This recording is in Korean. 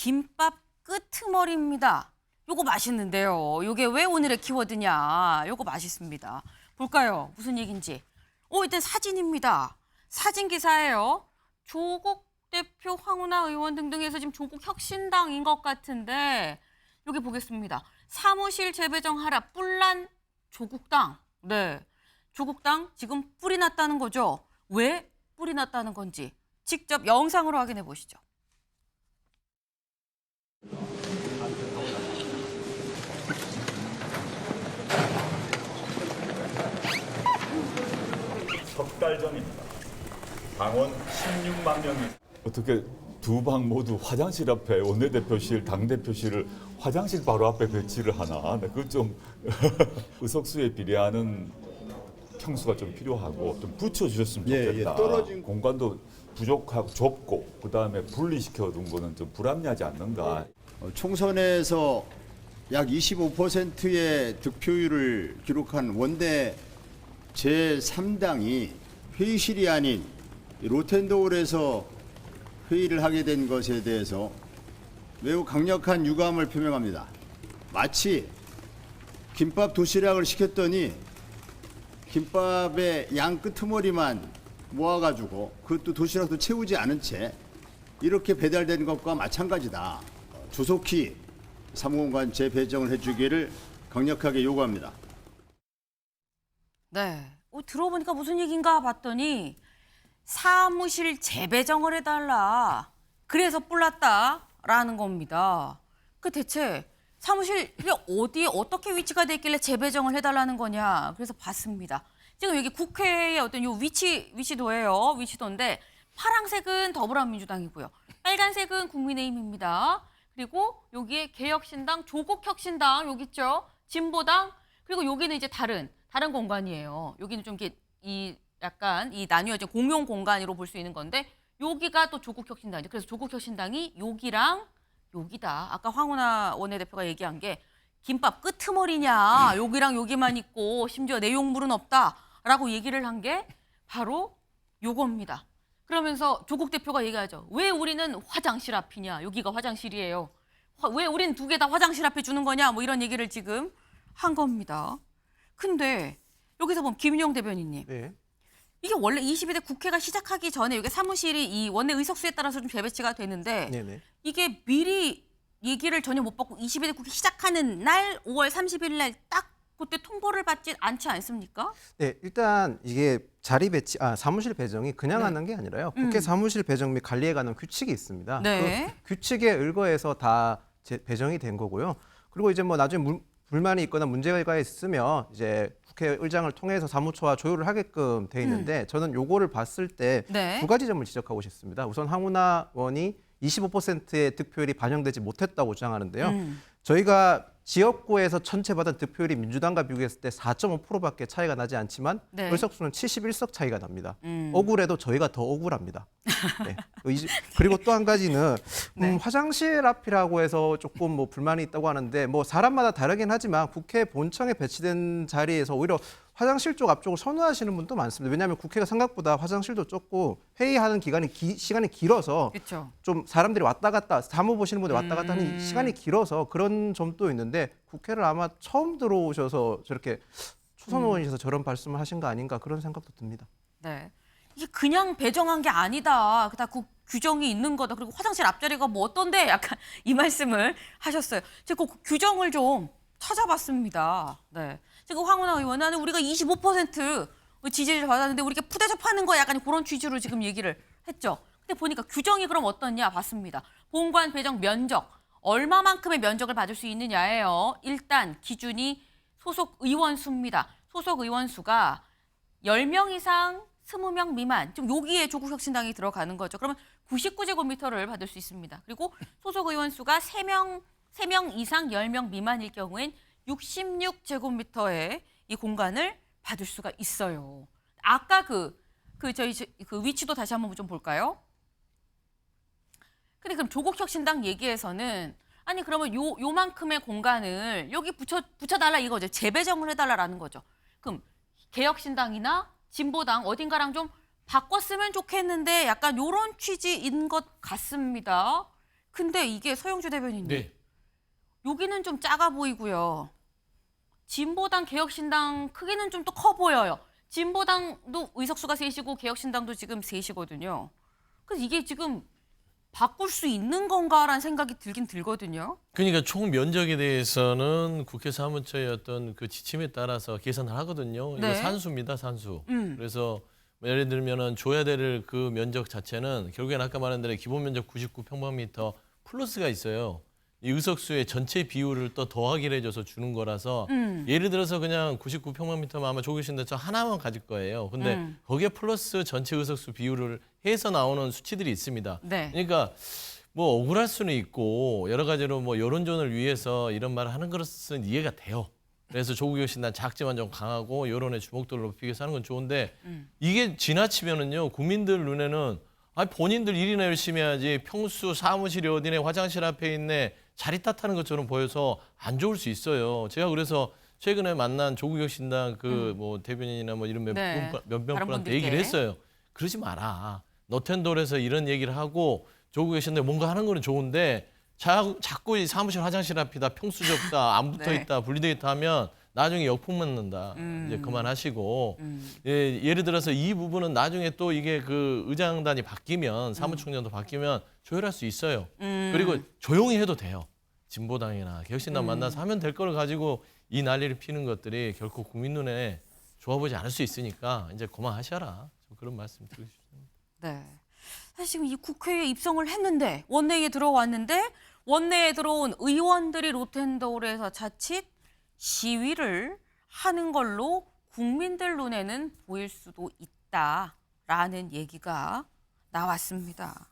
김밥 끄트머리입니다. 요거 맛있는데요. 요게 왜 오늘의 키워드냐. 요거 맛있습니다. 볼까요? 무슨 얘기인지. 일단 사진입니다. 사진 기사예요. 조국 대표, 황운하 의원 등등에서 지금 조국 혁신당인 것 같은데 여기 보겠습니다. 사무실 재배정하라 뿔난 조국당. 네, 조국당 지금 뿔이 났다는 거죠. 왜 뿔이 났다는 건지 직접 영상으로 확인해 보시죠. 석 달 전입니다. 당원 16만 명이 어떻게 두 방 모두 화장실 앞에 원내대표실, 당대표실을 화장실 바로 앞에 배치를 하나? 네, 그건 좀 의석수에 비례하는 평수가 좀 필요하고 좀 붙여주셨으면 좋겠다. 떨어진 공간도 부족하고 좁고 그다음에 분리시켜 둔 거는 좀 불합리하지 않는가. 총선에서 약 25%의 득표율을 기록한 원내 제3당이 회의실이 아닌 로텐도홀에서 회의를 하게 된 것에 대해서 매우 강력한 유감을 표명합니다. 마치 김밥 도시락을 시켰더니 김밥의 양 끄트머리만 모아가지고 그것도 도시락도 채우지 않은 채 이렇게 배달된 것과 마찬가지다. 조속히 사무공간 재배정을 해주기를 강력하게 요구합니다. 네, 들어보니까 무슨 얘기인가 봤더니 사무실 재배정을 해달라. 그래서 뿔났다라는 겁니다. 그 대체 사무실이 어디에 어떻게 위치가 돼 있길래 재배정을 해달라는 거냐. 그래서 봤습니다. 지금 여기 국회의 어떤 요 위치도예요. 위치도인데 파란색은 더불어민주당이고요. 빨간색은 국민의힘입니다. 그리고 여기에 개혁신당, 조국혁신당 여기 있죠. 진보당 그리고 여기는 이제 다른 공간이에요. 여기는 좀 이렇게 약간 나뉘어진 공용 공간으로 볼 수 있는 건데 여기가 또 조국혁신당이죠. 그래서 조국혁신당이 여기랑 여기다. 아까 황운하 원내대표가 얘기한 게 김밥 끄트머리냐. 여기랑 여기만 있고 심지어 내용물은 없다라고 얘기를 한 게 바로 요겁니다. 그러면서 조국 대표가 얘기하죠. 왜 우리는 화장실 앞이냐. 여기가 화장실이에요. 왜 우리는 두 개 다 화장실 앞에 주는 거냐. 뭐 이런 얘기를 지금 한 겁니다. 근데 여기서 보면 김윤영 대변인님. 네. 이게 원래 22대 국회가 시작하기 전에 이게 사무실이 이 원내 의석수에 따라서 좀 재배치가 되는데 네네. 이게 미리 얘기를 전혀 못 받고 22대 국회 시작하는 날 5월 30일 날 딱 그때 통보를 받지 않지 않습니까? 네, 일단 이게 사무실 배정이 그냥 네. 하는 게 아니라요. 국회 사무실 배정 및 관리에 관한 규칙이 있습니다. 네. 그 규칙에 의거해서 다 배정이 된 거고요. 그리고 이제 뭐 나중에 불만이 있거나 문제가 있으면 이제 국회의장을 통해서 사무처와 조율을 하게끔 돼 있는데 저는 요거를 봤을 때 두 네. 가지 점을 지적하고 싶습니다. 우선 황운하 의원이 25%의 득표율이 반영되지 못했다고 주장하는데요. 저희가 지역구에서 전체 받은 득표율이 민주당과 비교했을 때 4.5%밖에 차이가 나지 않지만 네. 의석수는 71석 차이가 납니다. 억울해도 저희가 더 억울합니다. 네. 그리고 또 한 가지는 네. 화장실 앞이라고 해서 조금 뭐 불만이 있다고 하는데 뭐 사람마다 다르긴 하지만 국회 본청에 배치된 자리에서 오히려 화장실 쪽 앞쪽을 선호하시는 분도 많습니다. 왜냐하면 국회가 생각보다 화장실도 좁고 회의하는 시간이 길어서 그렇죠. 좀 사람들이 왔다 갔다 사무 보시는 분들이 왔다 갔다 하는 시간이 길어서 그런 점도 있는데 국회를 아마 처음 들어오셔서 저렇게 초선 의원이셔서 저런 말씀을 하신 거 아닌가 그런 생각도 듭니다. 네. 이게 그냥 배정한 게 아니다. 다 그 규정이 있는 거다. 그리고 화장실 앞자리가 뭐 어떤데? 약간 이 말씀을 하셨어요. 제가 그 규정을 좀 찾아봤습니다. 네. 지금 황운하 의원은 우리가 25% 지지를 받았는데 우리 이렇게 푸대접하는 거 약간 그런 취지로 지금 얘기를 했죠. 근데 보니까 규정이 그럼 어떻냐 봤습니다. 본관 배정 면적 얼마만큼의 면적을 받을 수 있느냐예요. 일단 기준이 소속 의원 수입니다. 소속 의원 수가 10명 이상 20명 미만, 지금 여기에 조국혁신당이 들어가는 거죠. 그러면 99제곱미터를 받을 수 있습니다. 그리고 소속 의원 수가 3명 이상 10명 미만일 경우엔 66제곱미터의 이 공간을 받을 수가 있어요. 아까 저희 그 위치도 다시 한번 좀 볼까요? 근데 그럼 조국혁신당 얘기에서는 아니 그러면 요만큼의 공간을 여기 붙여달라 이거죠. 재배정을 해달라라는 거죠. 그럼 개혁신당이나 진보당 어딘가랑 좀 바꿨으면 좋겠는데 약간 요런 취지인 것 같습니다. 근데 이게 서영주 대변인님, 네. 여기는 좀 작아 보이고요. 진보당, 개혁신당 크기는 좀 또 커 보여요. 진보당도 의석수가 셋이고 개혁신당도 지금 셋이거든요. 그래서 이게 지금 바꿀 수 있는 건가라는 생각이 들긴 들거든요. 그러니까 총 면적에 대해서는 국회 사무처의 어떤 그 지침에 따라서 계산을 하거든요. 이거 네. 산수입니다, 산수. 그래서 예를 들면은 줘야 될 그 면적 자체는 결국엔 아까 말한 대로 기본 면적 99평방미터 플러스가 있어요. 이 의석수의 전체 비율을 또 더하기를 해줘서 주는 거라서 예를 들어서 그냥 99평방미터만 아마 조계신데 저 하나만 가질 거예요. 근데 거기에 플러스 전체 의석수 비율을 해서 나오는 수치들이 있습니다. 네. 그러니까 뭐 억울할 수는 있고 여러 가지로 뭐 여론전을 위해서 이런 말을 하는 것은 이해가 돼요. 그래서 조국혁신단 작지만 좀 강하고 여론의 주목도를 높이기 위해서 하는 건 좋은데 이게 지나치면은요 국민들 눈에는 아니 본인들 일이나 열심히 해야지 평수 사무실이 어디네 화장실 앞에 있네 자리 탓하는 것처럼 보여서 안 좋을 수 있어요. 제가 그래서 최근에 만난 조국혁신당 그 뭐 대변인이나 뭐 이런 네. 다른 몇몇 분한테 분들께. 얘기를 했어요. 그러지 마라. 너텐돌에서 이런 얘기를 하고 조국혁신당 뭔가 하는 거는 좋은데 자꾸 이 사무실 화장실 앞이다 평수 적다 안 붙어 네. 있다 분리돼 있다 하면 나중에 역풍 맞는다. 이제 그만하시고 예, 예를 들어서 이 부분은 나중에 또 이게 그 의장단이 바뀌면 사무총장도 바뀌면 조율할 수 있어요. 그리고 조용히 해도 돼요. 진보당이나 개혁신당 만나서 하면 될 거를 가지고 이 난리를 피는 것들이 결코 국민 눈에 좋아 보이지 않을 수 있으니까 이제 그만하셔라. 그런 말씀 드리고 싶습니다. 네. 사실 지금 이 국회에 입성을 했는데 원내에 들어왔는데 원내에 들어온 의원들이 로텐더홀에서 자칫 시위를 하는 걸로 국민들 눈에는 보일 수도 있다라는 얘기가 나왔습니다.